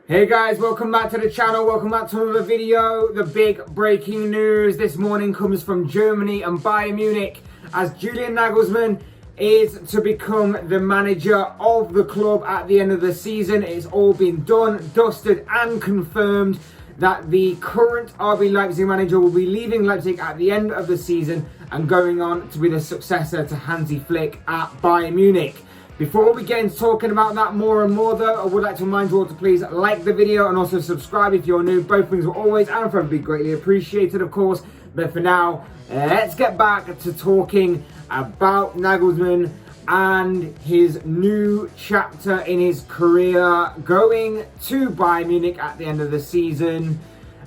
Hey guys, welcome back to the channel, welcome back to another video. The big breaking news this morning comes from Germany and Bayern Munich as Julian Naglesmann is to become the manager of the club at the end of the season. It's all been done, dusted and confirmed that the current RB Leipzig manager will be leaving Leipzig at the end of the season and going on to be the successor to Hansi Flick at Bayern Munich. Before we get into talking about that more and more though, I would like to remind you all to please like the video and also subscribe if you're new. Both things will always and forever be greatly appreciated, of course. But for now, let's get back to talking about Nagelsmann and his new chapter in his career going to Bayern Munich at the end of the season.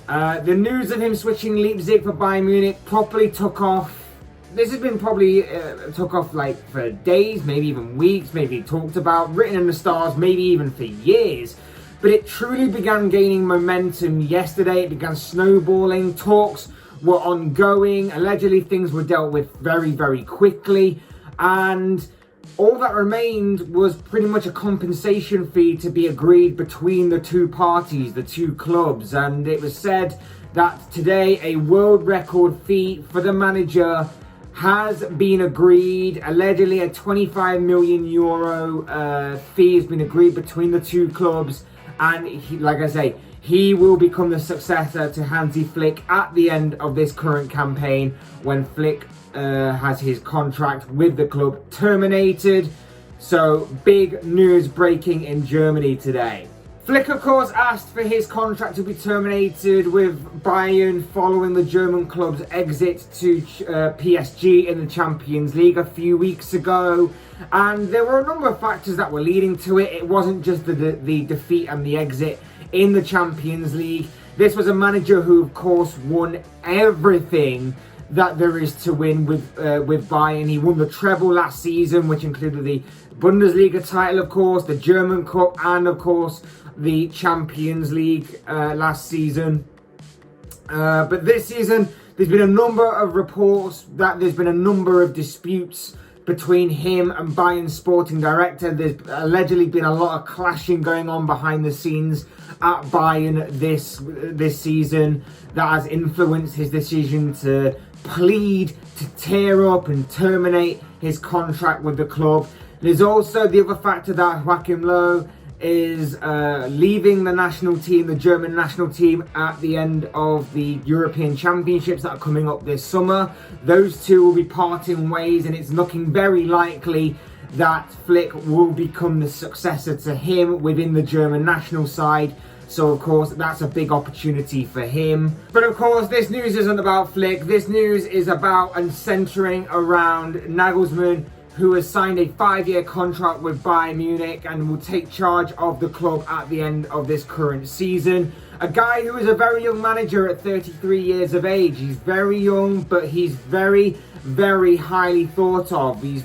The news of him switching Leipzig for Bayern Munich properly took off. This has been probably took off like for days, maybe even weeks, maybe talked about, written in the stars, maybe even for years. But it truly began gaining momentum yesterday. It began snowballing. Talks were ongoing. Allegedly, things were dealt with very, very quickly. And all that remained was pretty much a compensation fee to be agreed between the two parties, the two clubs. And it was said that today a world record fee for the manager has been agreed. Allegedly, a 25 million euro fee has been agreed between the two clubs, and like I say, he will become the successor to Hansi Flick at the end of this current campaign when Flick has his contract with the club terminated. So big news breaking in Germany today. Flick, of course, asked for his contract to be terminated with Bayern following the German club's exit to PSG in the Champions League a few weeks ago. And there were a number of factors that were leading to it. It wasn't just the defeat and the exit in the Champions League. This was a manager who, of course, won everything that there is to win with Bayern. He won the treble last season, which included the Bundesliga title, of course, the German Cup, and, of course, the Champions League last season. But this season, there's been a number of reports that there's been a number of disputes between him and Bayern's sporting director. There's allegedly been a lot of clashing going on behind the scenes at Bayern this season that has influenced his decision to plead to tear up and terminate his contract with the club. There's also the other factor that Joachim Löw is leaving the national team, the German national team, at the end of the European Championships that are coming up this summer. Those two will be parting ways, and it's looking very likely that Flick will become the successor to him within the German national side. So, of course, that's a big opportunity for him. But, of course, this news isn't about Flick. This news is about and centering around Nagelsmann, who has signed a 5-year contract with Bayern Munich and will take charge of the club at the end of this current season. A guy who is a very young manager at 33 years of age. He's very young, but he's very, very highly thought of. He's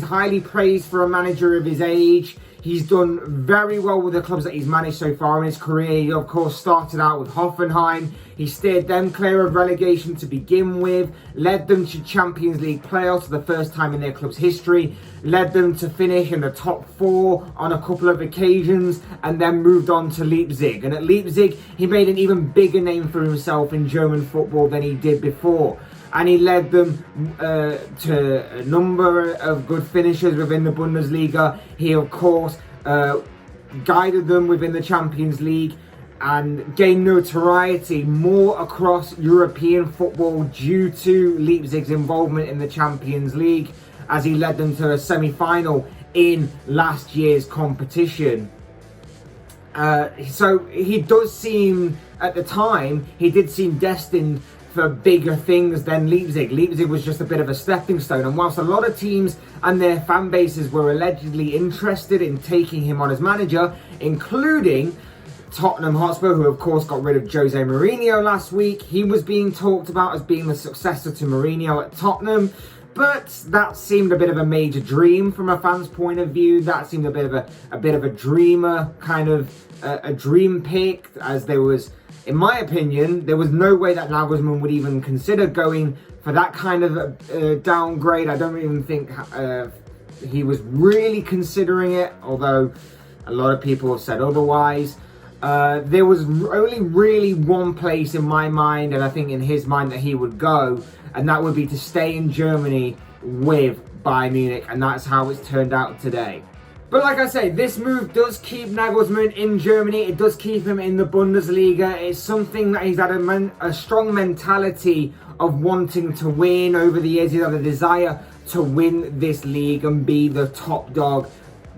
highly praised for a manager of his age. He's done very well with the clubs that he's managed so far in his career. He, of course, started out with Hoffenheim. He steered them clear of relegation to begin with, led them to Champions League playoffs for the first time in their club's history, led them to finish in the top 4 on a couple of occasions, and then moved on to Leipzig. And at Leipzig, he made an even bigger name for himself in German football than he did before. And he led them to a number of good finishes within the Bundesliga. He, of course, guided them within the Champions League and gained notoriety more across European football due to Leipzig's involvement in the Champions League, as he led them to a semi-final in last year's competition. So he does seem, at the time, he did seem destined for bigger things than Leipzig. Leipzig was just a bit of a stepping stone, and whilst a lot of teams and their fan bases were allegedly interested in taking him on as manager, including Tottenham Hotspur, who of course got rid of Jose Mourinho last week. He was being talked about as being the successor to Mourinho at Tottenham, but that seemed a bit of a major dream from a fan's point of view. That seemed a bit of a dreamer, kind of a dream pick, as there was, in my opinion, there was no way that Nagelsmann would even consider going for that kind of downgrade. I don't even think he was really considering it, although A lot of people have said otherwise. There was only really one place in my mind, and I think in his mind, that he would go, and that would be to stay in Germany with Bayern Munich, and that's how it's turned out today. But like I say, this move does keep Nagelsmann in Germany. It does keep him in the Bundesliga. It's something that he's had a strong mentality of wanting to win over the years. He's had a desire to win this league and be the top dog,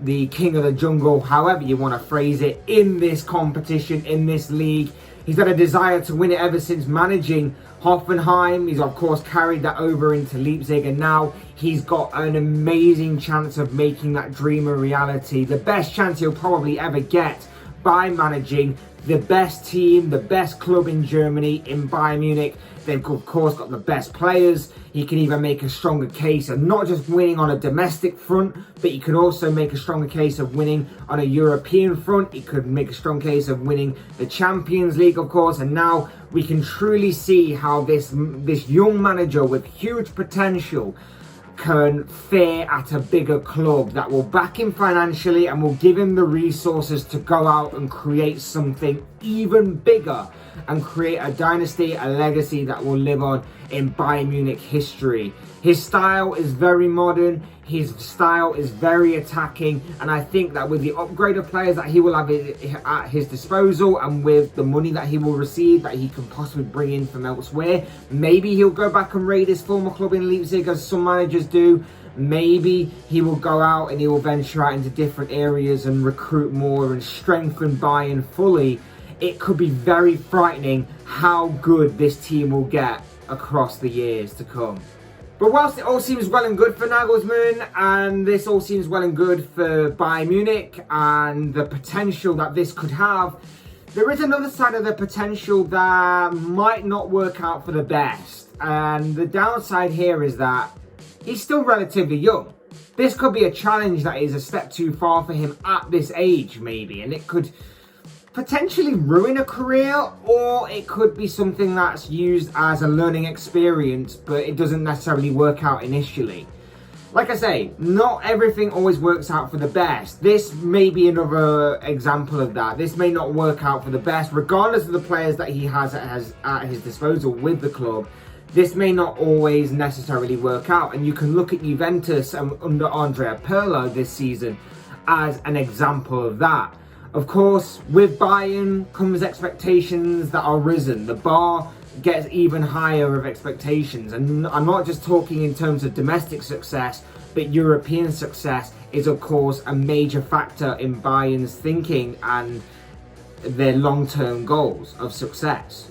the king of the jungle, however you want to phrase it, in this competition, in this league. He's had a desire to win it ever since managing Hoffenheim. He's of course carried that over into Leipzig, and now he's got an amazing chance of making that dream a reality. The best chance he'll probably ever get by managing the best team, the best club in Germany, in Bayern Munich. They've of course got the best players. He can even make a stronger case of not just winning on a domestic front, but he can also make a stronger case of winning on a European front. He could make a strong case of winning the Champions League, of course. And now we can truly see how this young manager with huge potential can fare at a bigger club that will back him financially and will give him the resources to go out and create something even bigger and create a dynasty, a legacy that will live on in Bayern Munich history. His style is very modern, his style is very attacking, and I think that with the upgrade of players that he will have at his disposal, and with the money that he will receive that he can possibly bring in from elsewhere, maybe he'll go back and raid his former club in Leipzig, as some managers do. Maybe he will go out and he will venture out into different areas and recruit more and strengthen Bayern fully. It could be very frightening how good this team will get across the years to come. But whilst it all seems well and good for Nagelsmann, and this all seems well and good for Bayern Munich and the potential that this could have, there is another side of the potential that might not work out for the best. And the downside here is that he's still relatively young. This could be a challenge that is a step too far for him at this age, maybe, and it could potentially ruin a career, or it could be something that's used as a learning experience, but it doesn't necessarily work out initially. Like I say, not everything always works out for the best. This may be another example of that. This may not work out for the best, regardless of the players that he has at his disposal with the club. This may not always necessarily work out, and you can look at Juventus under Andrea Pirlo this season as an example of that. Of course, with Bayern comes expectations that are risen. The bar gets even higher of expectations. And I'm not just talking in terms of domestic success, but European success is, of course, a major factor in Bayern's thinking and their long-term goals of success.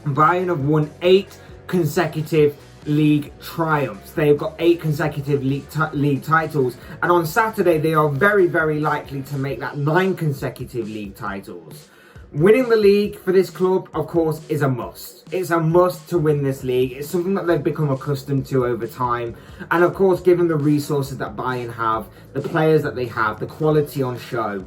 Bayern have won 8 consecutive league triumphs. They've got 8 consecutive league titles, and on Saturday they are very, very likely to make that 9 consecutive league titles. Winning the league for this club, of course, is a must. It's a must to win this league. It's something that they've become accustomed to over time, and of course, given the resources that Bayern have, the players that they have, the quality on show,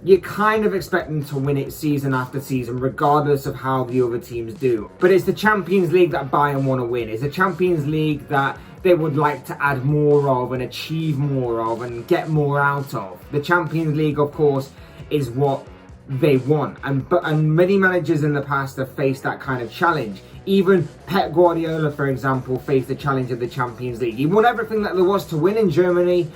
you kind of expect them to win it season after season, regardless of how the other teams do. But it's the Champions League that Bayern want to win. It's a Champions League that they would like to add more of and achieve more of and get more out of. The Champions League, of course, is what they want. And many managers in the past have faced that kind of challenge. Even Pep Guardiola, for example, faced the challenge of the Champions League. He won everything that there was to win in Germany,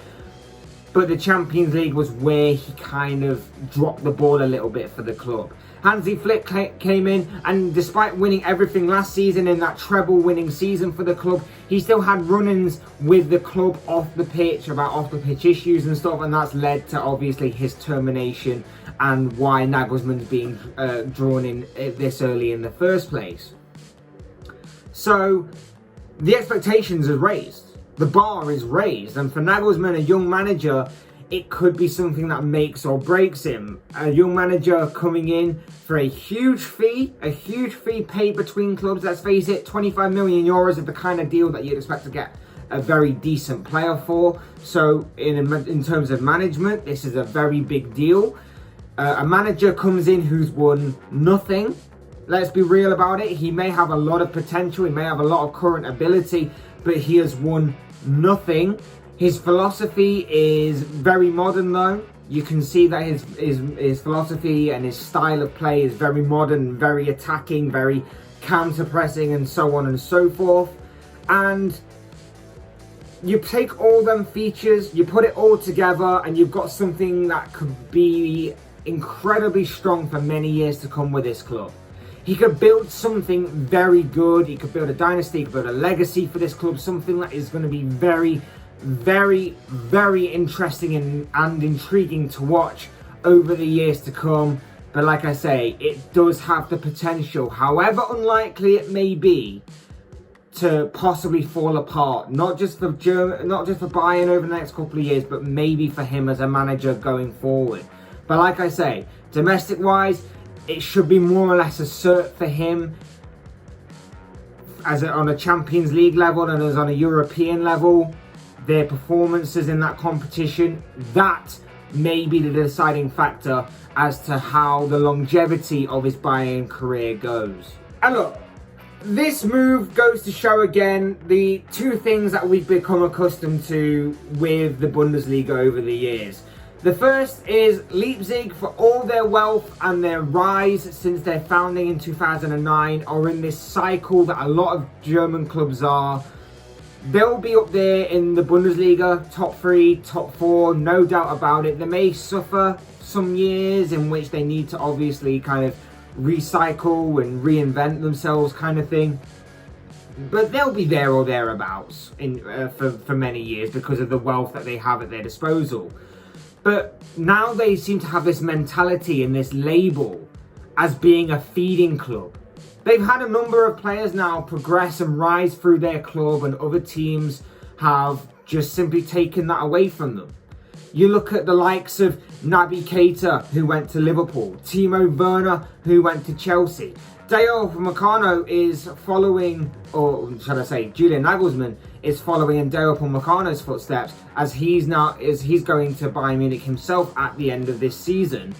but the Champions League was where he kind of dropped the ball a little bit for the club. Hansi Flick came in, and despite winning everything last season in that treble winning season for the club, he still had run-ins with the club off the pitch about off-the-pitch issues and stuff, and that's led to obviously his termination and why Nagelsmann's being drawn in this early in the first place. So the expectations are raised. The bar is raised, and for Nagelsmann, a young manager, it could be something that makes or breaks him. A young manager coming in for a huge fee paid between clubs. Let's face it, 25 million euros is the kind of deal that you'd expect to get a very decent player for. So in terms of management, this is a very big deal. A manager comes in who's won nothing. Let's be real about it. He may have a lot of potential, he may have a lot of current ability, but he has won nothing. His philosophy is very modern though. You can see that his philosophy and his style of play is very modern, very attacking, very counter-pressing, and so on and so forth. And you take all them features, you put it all together, and you've got something that could be incredibly strong for many years to come with this club. He could build something very good. He could build a dynasty, he could build a legacy for this club, something that is going to be very, very, very interesting and intriguing to watch over the years to come. But like I say, it does have the potential, however unlikely it may be, to possibly fall apart. Not just for Bayern over the next couple of years, but maybe for him as a manager going forward. But like I say, domestic-wise, it should be more or less a cert for him on a Champions League level and as on a European level. Their performances in that competition, that may be the deciding factor as to how the longevity of his Bayern career goes. And look, this move goes to show again the two things that we've become accustomed to with the Bundesliga over the years. The first is Leipzig, for all their wealth and their rise since their founding in 2009, are in this cycle that a lot of German clubs are. They'll be up there in the Bundesliga, top 3, top 4, no doubt about it. They may suffer some years in which they need to obviously kind of recycle and reinvent themselves kind of thing. But they'll be there or thereabouts for many years because of the wealth that they have at their disposal. But now they seem to have this mentality and this label as being a feeding club. They've had a number of players now progress and rise through their club, and other teams have just simply taken that away from them. You look at the likes of Naby Keita, who went to Liverpool, Timo Werner, who went to Chelsea. Dale Upamecano is following, or should I say, Julian Naglesmann is following in Dale Upamecano's footsteps as he's going to Bayern Munich himself at the end of this season.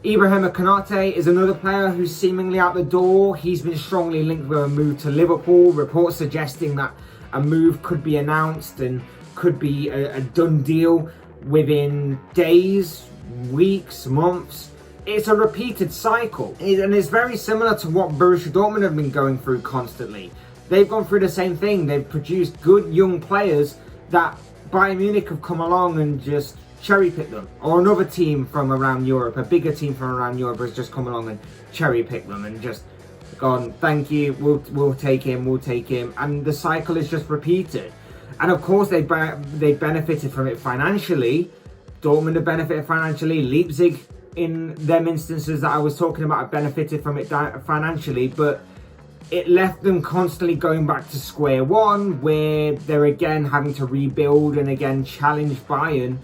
Ibrahima Konate is another player who's seemingly out the door. He's been strongly linked with a move to Liverpool. Reports suggesting that a move could be announced and could be a done deal within days, weeks, months. It's a repeated cycle, and it's very similar to what Borussia Dortmund have been going through constantly. They've gone through the same thing. They've produced good young players that Bayern Munich have come along and just cherry-picked them. Or another team from around Europe, a bigger team from around Europe has just come along and cherry-picked them and just gone, thank you, we'll take him, and the cycle is just repeated. And of course they benefited from it financially. Dortmund have benefited financially. Leipzig, in them instances that I was talking about, have benefited from it financially, but it left them constantly going back to square one, where they're again having to rebuild and again challenge Bayern,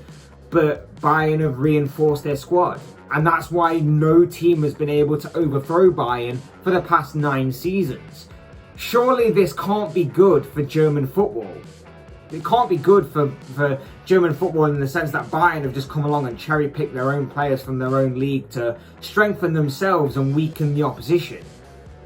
but Bayern have reinforced their squad. And that's why no team has been able to overthrow Bayern for the past 9 seasons. Surely this can't be good for German football. It can't be good for German football in the sense that Bayern have just come along and cherry-picked their own players from their own league to strengthen themselves and weaken the opposition.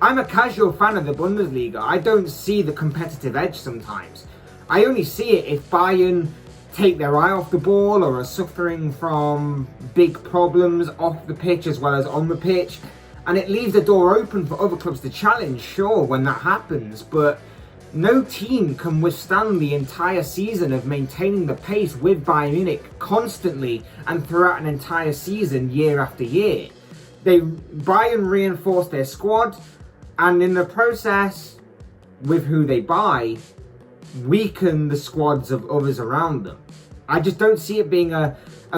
I'm a casual fan of the Bundesliga. I don't see the competitive edge sometimes. I only see it if Bayern take their eye off the ball or are suffering from big problems off the pitch as well as on the pitch. And it leaves the door open for other clubs to challenge, sure, when that happens, but no team can withstand the entire season of maintaining the pace with Bayern Munich constantly and throughout an entire season, year after year. Bayern reinforce their squad, and in the process, with who they buy, weaken the squads of others around them. I just don't see it being a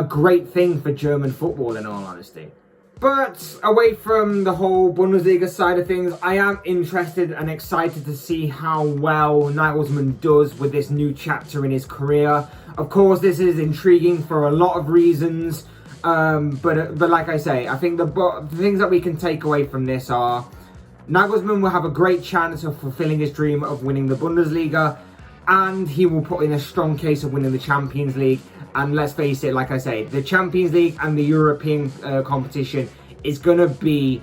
great thing for German football, in all honesty. But away from the whole Bundesliga side of things, I am interested and excited to see how well Nagelsmann does with this new chapter in his career. Of course, this is intriguing for a lot of reasons, but like I say, I think the things that we can take away from this are Nagelsmann will have a great chance of fulfilling his dream of winning the Bundesliga, and he will put in a strong case of winning the Champions League. And let's face it, like I say, the Champions League and the European competition is going to be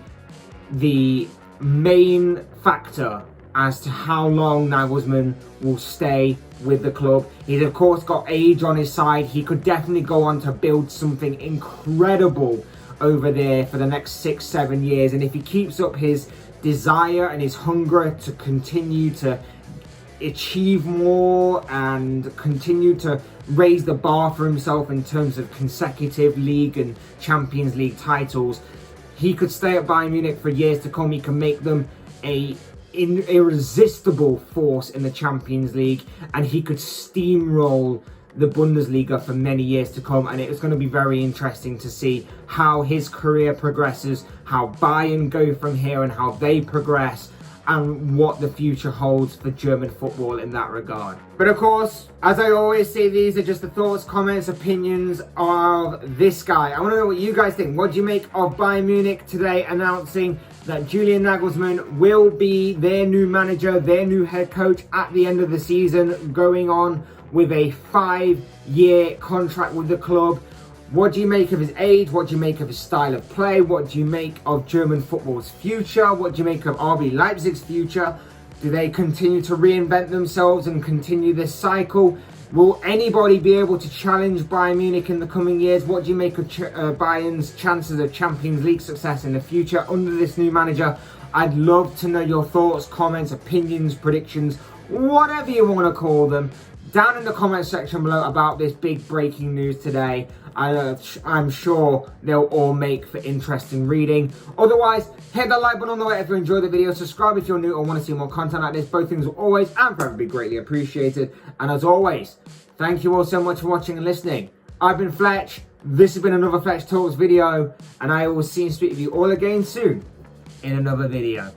the main factor as to how long Nagelsmann will stay with the club. He's of course got age on his side. He could definitely go on to build something incredible over there for the next 6-7 years. And if he keeps up his desire and his hunger to continue to achieve more and continue to raise the bar for himself in terms of consecutive league and Champions League titles, he could stay at Bayern Munich for years to come. He can make them a irresistible force in the Champions League, and he could steamroll the Bundesliga for many years to come. And it's going to be very interesting to see how his career progresses, how Bayern go from here and how they progress, and what the future holds for German football in that regard. But of course, as I always say, these are just the thoughts, comments, opinions of this guy. I want to know what you guys think. What do you make of Bayern Munich today announcing that Julian Naglesmann will be their new manager, their new head coach at the end of the season, going on with a 5-year contract with the club? What do you make of his age? What do you make of his style of play? What do you make of German football's future? What do you make of RB Leipzig's future? Do they continue to reinvent themselves and continue this cycle? Will anybody be able to challenge Bayern Munich in the coming years? What do you make of Bayern's chances of Champions League success in the future under this new manager? I'd love to know your thoughts, comments, opinions, predictions, whatever you want to call them, down in the comment section below about this big breaking news today. I'm sure they'll all make for interesting reading. Otherwise, hit that like button on the way if you enjoyed the video. Subscribe if you're new or want to see more content like this. Both things will always and forever be greatly appreciated. And as always, thank you all so much for watching and listening. I've been Fletch. This has been another Fletch Talks video. And I will see and speak with you all again soon in another video.